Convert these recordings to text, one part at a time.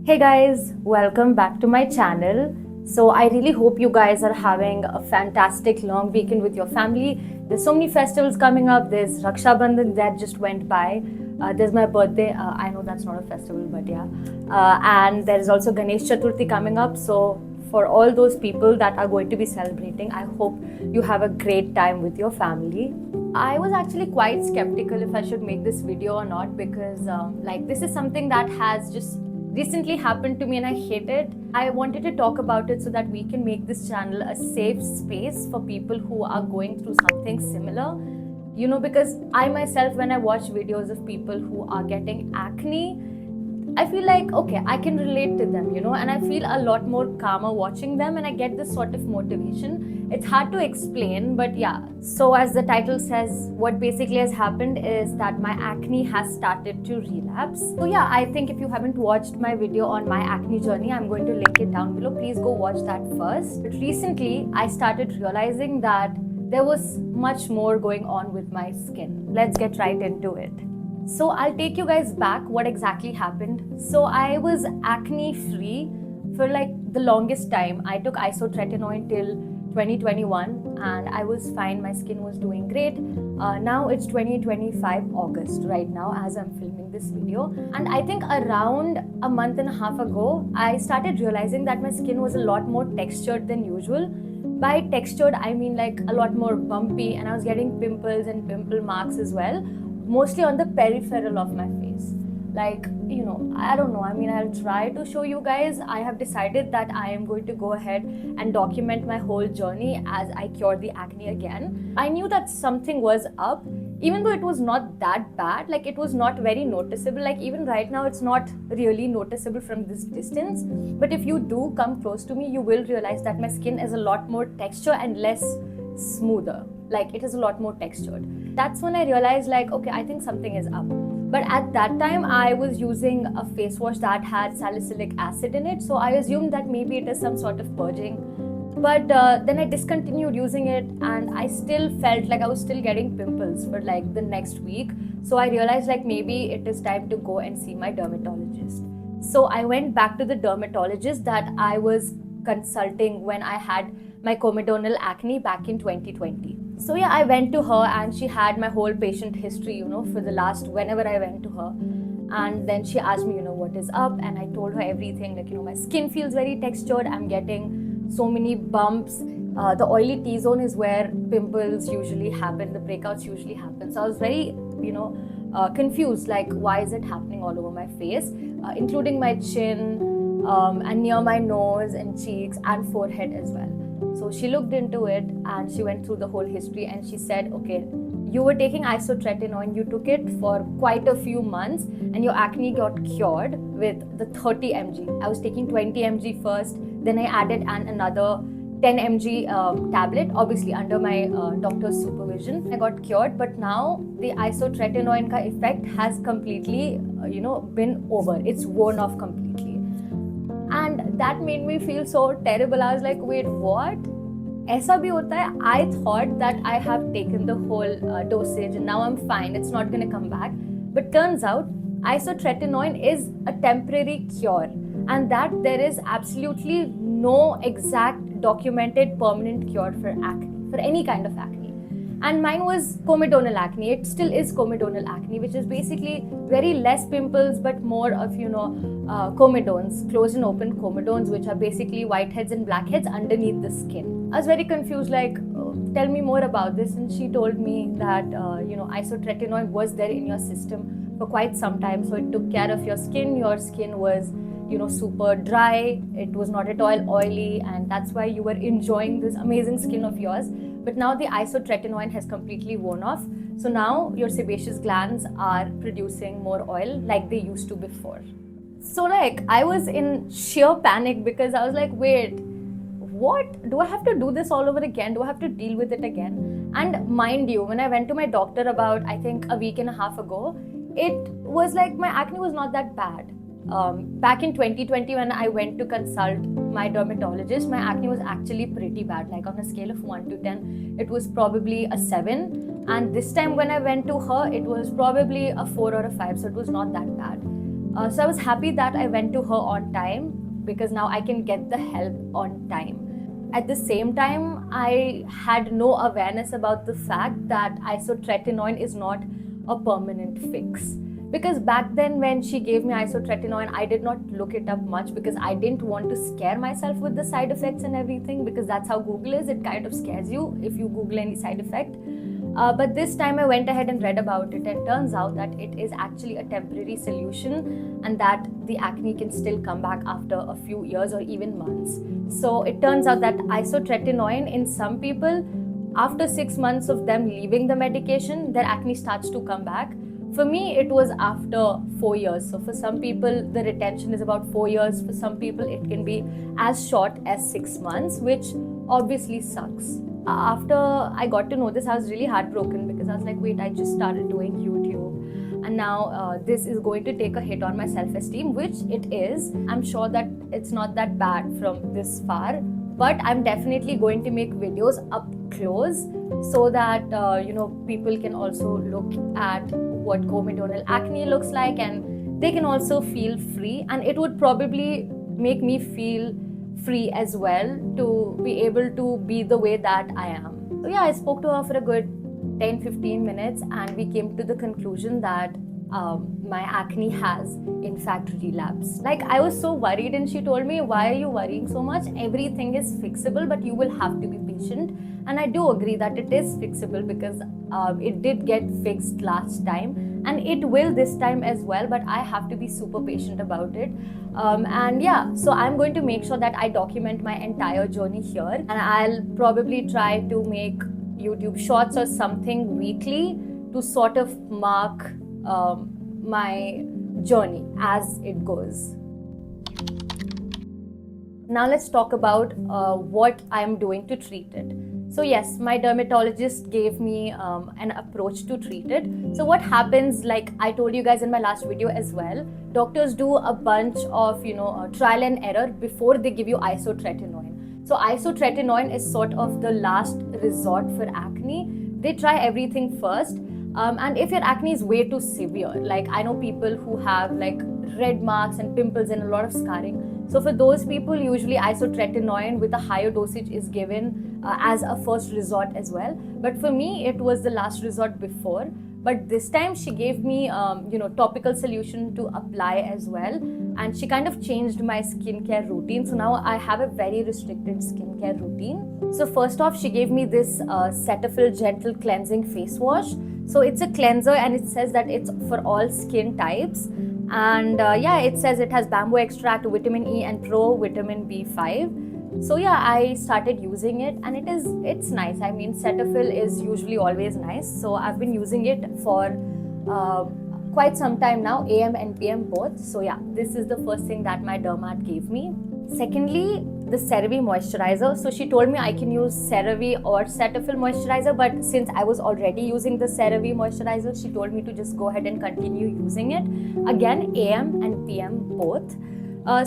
Hey guys, welcome back to my channel. So I really hope you guys are having a fantastic long weekend with your family. There's so many festivals coming up. There's Raksha Bandhan that just went by. There's my birthday. I know that's not a festival, but yeah. And there's also Ganesh Chaturthi coming up. So for all those people that are going to be celebrating, I hope you have a great time with your family. I was actually quite skeptical if I should make this video or not because this is something that has just recently happened to me and I hate it. I wanted to talk about it so that we can make this channel a safe space for people who are going through something similar. Because I myself, when I watch videos of people who are getting acne, I feel like, okay, I can relate to them, and I feel a lot more calmer watching them and I get this sort of motivation. It's hard to explain, but yeah. So as the title says, what basically has happened is that my acne has started to relapse. So yeah, I think if you haven't watched my video on my acne journey, I'm going to link it down below. Please go watch that first. But recently, I started realizing that there was much more going on with my skin. Let's get right into it. So I'll take you guys back what exactly happened. So I was acne free for like the longest time. I took Isotretinoin till 2021 and I was fine. My skin was doing great. Now it's 2025 August right now as I'm filming this video. And I think around a month and a half ago, I started realizing that my skin was a lot more textured than usual. By textured, I mean like a lot more bumpy, and I was getting pimples and pimple marks as well, mostly on the peripheral of my face. I don't know. I mean, I'll try to show you guys. I have decided that I am going to go ahead and document my whole journey as I cure the acne again. I knew that something was up, even though it was not that bad. Like, it was not very noticeable. Like, even right now, it's not really noticeable from this distance. But if you do come close to me, you will realize that my skin is a lot more texture and less smoother. Like, it is a lot more textured. That's when I realized, like, okay, I think something is up. But at that time, I was using a face wash that had salicylic acid in it. So I assumed that maybe it is some sort of purging. But then I discontinued using it and I still felt like I was still getting pimples for like the next week. So I realized like maybe it is time to go and see my dermatologist. So I went back to the dermatologist that I was consulting when I had my comedonal acne back in 2020. So yeah, I went to her and she had my whole patient history, for the last whenever I went to her. And then she asked me, what is up? And I told her everything, like, my skin feels very textured. I'm getting so many bumps. The oily T-zone is where pimples usually happen, the breakouts usually happen. So I was very, confused, like, why is it happening all over my face, including my chin and near my nose and cheeks and forehead as well. So she looked into it and she went through the whole history and she said, okay, you were taking Isotretinoin, you took it for quite a few months and your acne got cured with the 30 mg. I was taking 20 mg first, then I added another 10 mg tablet, obviously under my doctor's supervision. I got cured, but now the Isotretinoin ka effect has completely, been over. It's worn off completely. And that made me feel so terrible. I was like, wait, what? Aisa bhi hota hai? I thought that I have taken the whole dosage and now I'm fine. It's not going to come back. But turns out, Isotretinoin is a temporary cure. And that there is absolutely no exact documented permanent cure for acne, for any kind of acne. And mine was comedonal acne. It still is comedonal acne, which is basically very less pimples, but more of, comedones, closed and open comedones, which are basically whiteheads and blackheads underneath the skin. I was very confused, like, tell me more about this. And she told me that, Isotretinoin was there in your system for quite some time. So it took care of your skin. Your skin was, super dry. It was not at all oily. And that's why you were enjoying this amazing skin of yours. But now the Isotretinoin has completely worn off. So now your sebaceous glands are producing more oil like they used to before. So like, I was in sheer panic because I was like, wait, what? Do I have to do this all over again? Do I have to deal with it again? And mind you, when I went to my doctor about, I think, a week and a half ago, it was like my acne was not that bad. Back in 2020, when I went to consult my dermatologist, my acne was actually pretty bad. Like, on a scale of 1 to 10, it was probably a 7. And this time when I went to her, it was probably a 4 or a 5. So it was not that bad. So I was happy that I went to her on time, because now I can get the help on time. At the same time, I had no awareness about the fact that isotretinoin is not a permanent fix. Because back then when she gave me isotretinoin, I did not look it up much, because I didn't want to scare myself with the side effects and everything, because that's how Google is. It kind of scares you if you Google any side effect. But this time I went ahead and read about it, and turns out that it is actually a temporary solution, and that the acne can still come back after a few years or even months. So it turns out that isotretinoin, in some people, after 6 months of them leaving the medication, their acne starts to come back. For me, it was after 4 years. So for some people, the retention is about 4 years. For some people, it can be as short as 6 months, which obviously sucks. After I got to know this, I was really heartbroken, because I was like, wait, I just started doing YouTube, and now this is going to take a hit on my self-esteem, which it is. I'm sure that it's not that bad from this far, but I'm definitely going to make videos up close, so that people can also look at what comedonal acne looks like, and they can also feel free, and it would probably make me feel free as well, to be able to be the way that I am. So yeah, I spoke to her for a good 10-15 minutes, and we came to the conclusion that my acne has in fact relapsed. Like, I was so worried, and she told me, why are you worrying so much? Everything is fixable, but you will have to be patient. And I do agree that it is fixable, because it did get fixed last time, and it will this time as well, but I have to be super patient about it. And yeah, so I'm going to make sure that I document my entire journey here, and I'll probably try to make YouTube shorts or something weekly to sort of mark my journey as it goes. Now let's talk about what I'm doing to treat it. So yes, my dermatologist gave me an approach to treat it. So what happens, like I told you guys in my last video as well, doctors do a bunch of trial and error before they give you isotretinoin. So isotretinoin is sort of the last resort for acne. They try everything first. And if your acne is way too severe, like I know people who have like red marks and pimples and a lot of scarring. So for those people, usually isotretinoin with a higher dosage is given as a first resort as well. But for me, it was the last resort before. But this time she gave me, topical solution to apply as well. And she kind of changed my skincare routine. So now I have a very restricted skincare routine. So first off, she gave me this Cetaphil Gentle Cleansing Face Wash. So it's a cleanser, and it says that it's for all skin types. And it says it has bamboo extract, vitamin E, and pro vitamin B5. So yeah, I started using it, and it's nice. I mean, Cetaphil is usually always nice. So I've been using it for quite some time now, AM and PM both. So yeah, this is the first thing that my dermat gave me. Secondly, the CeraVe moisturizer. So she told me I can use CeraVe or Cetaphil moisturizer, but since I was already using the CeraVe moisturizer, she told me to just go ahead and continue using it. Again, AM and PM both.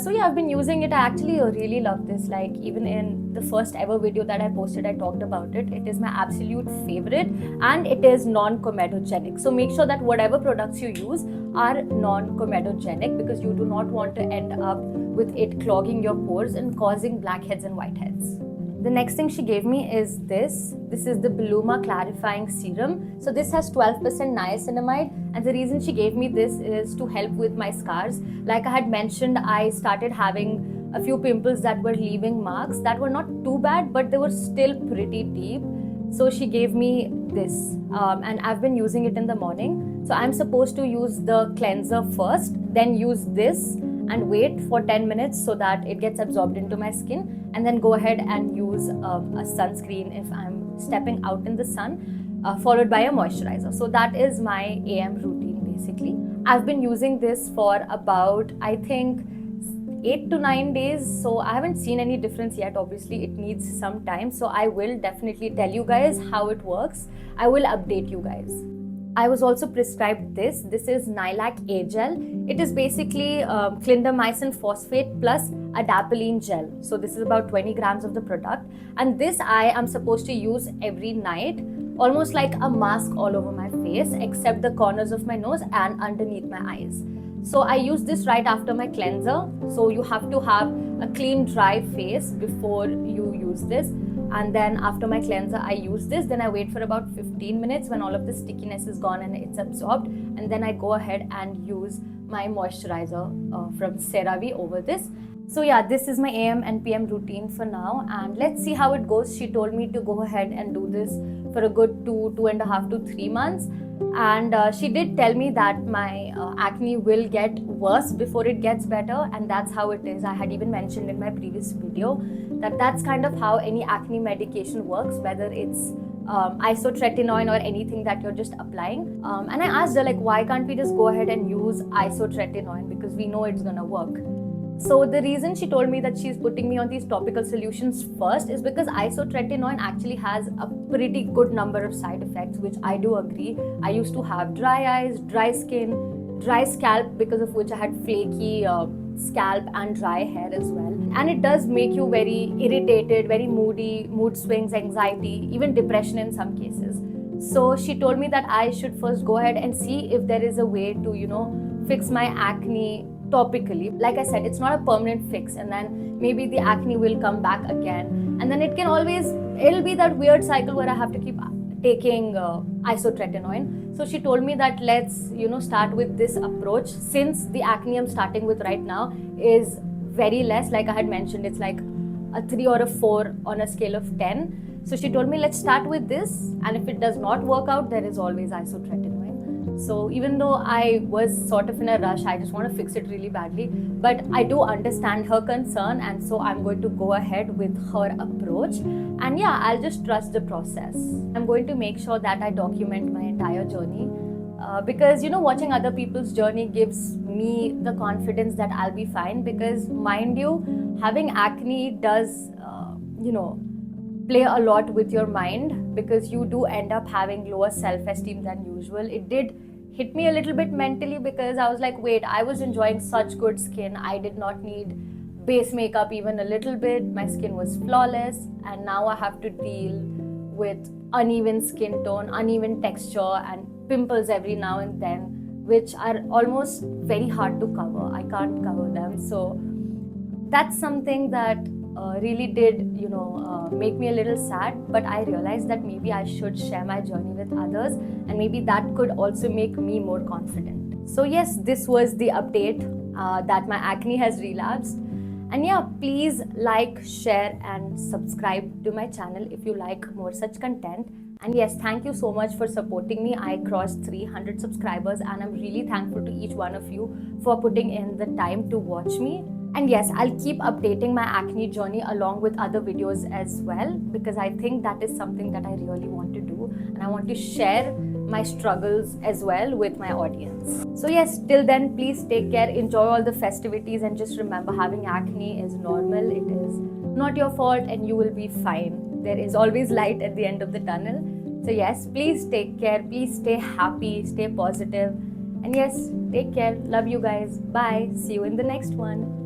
So yeah, I've been using it. I actually really love this. Like, even in the first ever video that I posted, I talked about it. It is my absolute favorite, and it is non-comedogenic. So make sure that whatever products you use are non-comedogenic, because you do not want to end up with it clogging your pores and causing blackheads and whiteheads. The next thing she gave me is this. This is the Beluma Clarifying Serum. So this has 12% niacinamide, and the reason she gave me this is to help with my scars. Like I had mentioned, I started having a few pimples that were leaving marks that were not too bad, but they were still pretty deep. So she gave me this, and I've been using it in the morning. So I'm supposed to use the cleanser first, then use this and wait for 10 minutes so that it gets absorbed into my skin, and then go ahead and use a sunscreen if I'm stepping out in the sun, followed by a moisturizer. So that is my AM routine basically. I've been using this for about, I think, 8 to 9 days. So I haven't seen any difference yet. Obviously, it needs some time. So I will definitely tell you guys how it works. I will update you guys. I was also prescribed this. This is Nylac A Gel. It is basically clindamycin phosphate plus adapalene gel. So this is about 20 grams of the product. And this I am supposed to use every night, almost like a mask all over my face, except the corners of my nose and underneath my eyes. So I use this right after my cleanser. So you have to have a clean, dry face before you use this. And then after my cleanser, I use this. Then I wait for about 15 minutes when all of the stickiness is gone and it's absorbed. And then I go ahead and use my moisturizer from CeraVe over this. So yeah, this is my AM and PM routine for now, and let's see how it goes. She told me to go ahead and do this for a good 2.5 to 3 months, and she did tell me that my acne will get worse before it gets better, and that's how it is. I had even mentioned in my previous video that that's kind of how any acne medication works, whether it's isotretinoin or anything that you're just applying. And I asked her, like, why can't we just go ahead and use isotretinoin, because we know it's gonna work. So the reason she told me that she's putting me on these topical solutions first is because isotretinoin actually has a pretty good number of side effects, which I do agree. I used to have dry eyes, dry skin, dry scalp, because of which I had flaky scalp and dry hair as well. And it does make you very irritated, very moody, mood swings, anxiety, even depression in some cases. So she told me that I should first go ahead and see if there is a way to, fix my acne topically. Like I said, it's not a permanent fix, and then maybe the acne will come back again, and then it'll be that weird cycle where I have to keep taking isotretinoin. So she told me that let's start with this approach, since the acne I'm starting with right now is very less. Like I had mentioned, it's like a 3 or a 4 on a scale of 10. So she told me let's start with this, and if it does not work out, there is always isotretinoin. So even though I was sort of in a rush, I just want to fix it really badly, but I do understand her concern, and so I'm going to go ahead with her approach. And yeah, I'll just trust the process. I'm going to make sure that I document my entire journey, because watching other people's journey gives me the confidence that I'll be fine, because mind you, having acne does play a lot with your mind, because you do end up having lower self-esteem than usual. It did hit me a little bit mentally, because I was like, wait, I was enjoying such good skin. I did not need base makeup even a little bit. My skin was flawless, and now I have to deal with uneven skin tone, uneven texture, and pimples every now and then, which are almost very hard to cover. I can't cover them. So that's something that really did make me a little sad, but I realized that maybe I should share my journey with others, and maybe that could also make me more confident. So yes, this was the update that my acne has relapsed. And yeah, please like, share and subscribe to my channel if you like more such content. And yes, thank you so much for supporting me. I crossed 300 subscribers, and I'm really thankful to each one of you for putting in the time to watch me. And yes, I'll keep updating my acne journey along with other videos as well, because I think that is something that I really want to do, and I want to share my struggles as well with my audience. So yes, till then, please take care, enjoy all the festivities, and just remember, having acne is normal. It is not your fault, and you will be fine. There is always light at the end of the tunnel. So yes, please take care, please stay happy, stay positive, and yes, take care. Love you guys. Bye. See you in the next one.